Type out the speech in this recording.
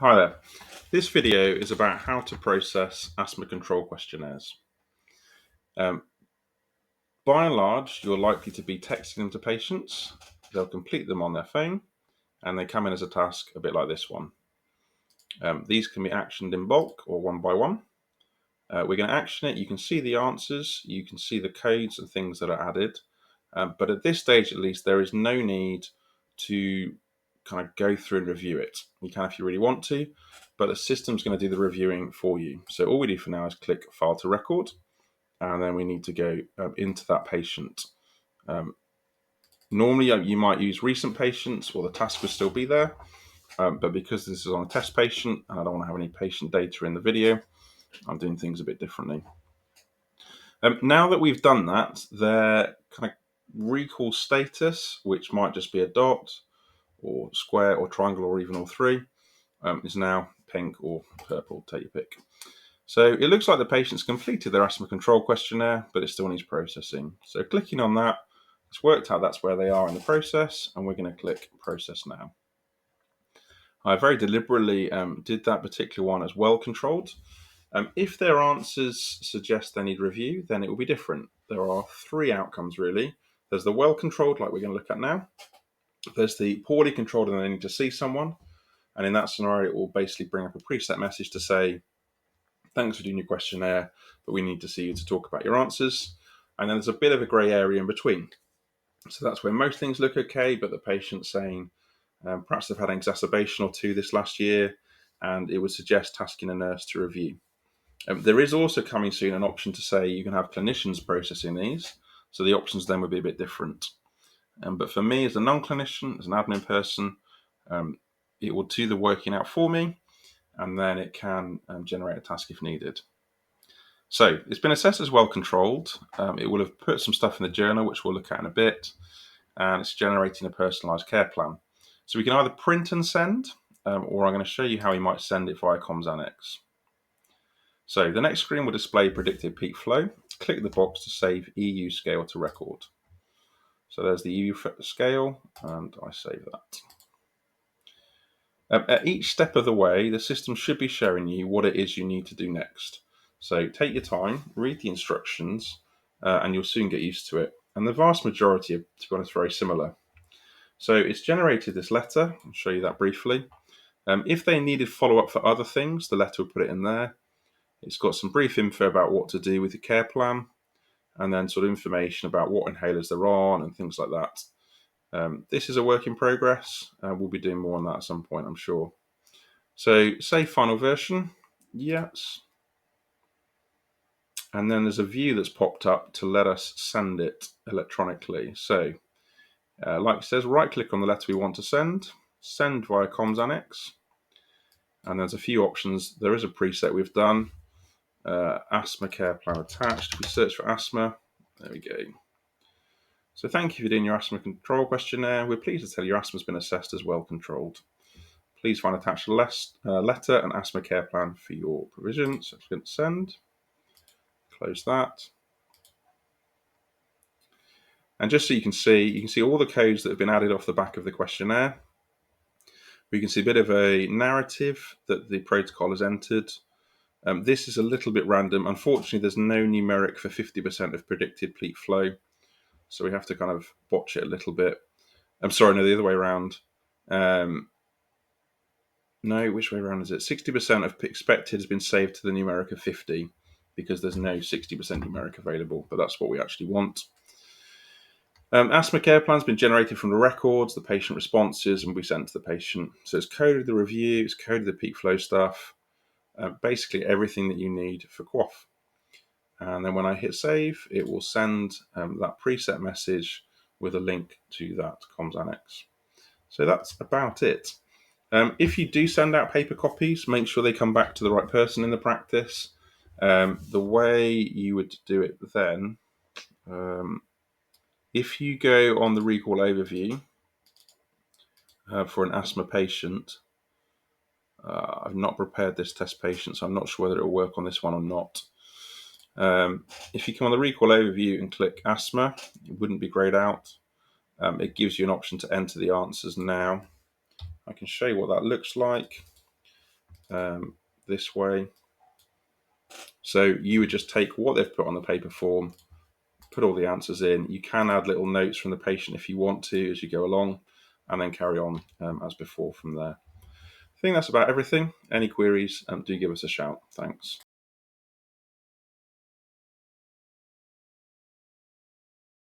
Hi there. This video is about how to process asthma control questionnaires. Um, by and large, you're likely to be texting them to patients. They'll complete them on their phone, and they come in as a task a bit like this one. These can be actioned in bulk or one by one. We're going to action it. You can see the answers, you can see the codes and things that are added. But at this stage, at least, there is no need to kind of go through and review it. You can if you really want to, but the system's going to do the reviewing for you. So all we do for now is click File to Record, and then we need to go into that patient. Normally, you might use recent patients, or the task will still be there. But because this is on a test patient, and I don't want to have any patient data in the video, I'm doing things a bit differently. Now that we've done that, their kind of recall status, which might just be a dot, or square, or triangle, or even all three, is now pink or purple, take your pick. So it looks like the patient's completed their asthma control questionnaire, but it still needs processing. So clicking on that, it's worked out that's where they are in the process, and we're going to click Process Now. I very deliberately did that particular one as well controlled. If their answers suggest they need review, then it will be different. There are three outcomes really. There's the well controlled, like we're going to look at now. There's the poorly controlled, and they need to see someone. And in that scenario, it will basically bring up a preset message to say, thanks for doing your questionnaire, but we need to see you to talk about your answers. And then there's a bit of a grey area in between. So that's where most things look okay, but the patient's saying, perhaps they've had an exacerbation or two this last year, and it would suggest tasking a nurse to review. There is also coming soon an option to say you can have clinicians processing these, so the options then would be a bit different. But for me, as a non-clinician, as an admin person, it will do the working out for me, and then it can generate a task if needed. So it's been assessed as well controlled. It will have put some stuff in the journal, which we'll look at in a bit, and it's generating a personalised care plan. So we can either print and send, or I'm going to show you how you might send it via Comms Annex. So the next screen will display predicted peak flow. Click the box to save EU scale to record. So there's the EU scale, and I save that. At each step of the way, the system should be showing you what it is you need to do next. So take your time, read the instructions, and you'll soon get used to it. And the vast majority are, to be honest, very similar. So it's generated this letter. I'll show you that briefly. If they needed follow-up for other things, the letter will put it in there. It's got some brief info about what to do with the care plan, and then sort of information about what inhalers they're on and things like that. This is a work in progress. We'll be doing more on that at some point, I'm sure. So save final version, yes. And then there's a view that's popped up to let us send it electronically. So like it says, right click on the letter we want to send via Comms Annex. And there's a few options. There is a preset we've done. Asthma care plan attached. If we search for asthma, there we go. So thank you for doing your asthma control questionnaire. We're pleased to tell you your asthma has been assessed as well controlled. Please find attached a letter and asthma care plan for your provision. So click send. Close that. And just so you can see all the codes that have been added off the back of the questionnaire. We can see a bit of a narrative that the protocol has entered. This is a little bit random. Unfortunately, there's no numeric for 50% of predicted peak flow. So we have to kind of botch it a little bit. I'm sorry, no, the other way around. No, which way around is it? 60% of expected has been saved to the numeric of 50 because there's no 60% numeric available, but that's what we actually want. Asthma care plan has been generated from the records, the patient responses, and we sent to the patient. So it's coded the review, it's coded the peak flow stuff, basically everything that you need for QoF. And then when I hit save, it will send that preset message with a link to that Comms Annex. So that's about it. If you do send out paper copies, make sure they come back to the right person in the practice. The way you would do it then, if you go on the recall overview for an asthma patient, I've not prepared this test patient, so I'm not sure whether it will work on this one or not. If you come on the recall overview and click asthma, it wouldn't be grayed out. It gives you an option to enter the answers now. I can show you what that looks like. this way. So you would just take what they've put on the paper form, put all the answers in. You can add little notes from the patient if you want to as you go along, and then carry on as before from there. I think that's about everything. Any queries, do give us a shout. Thanks.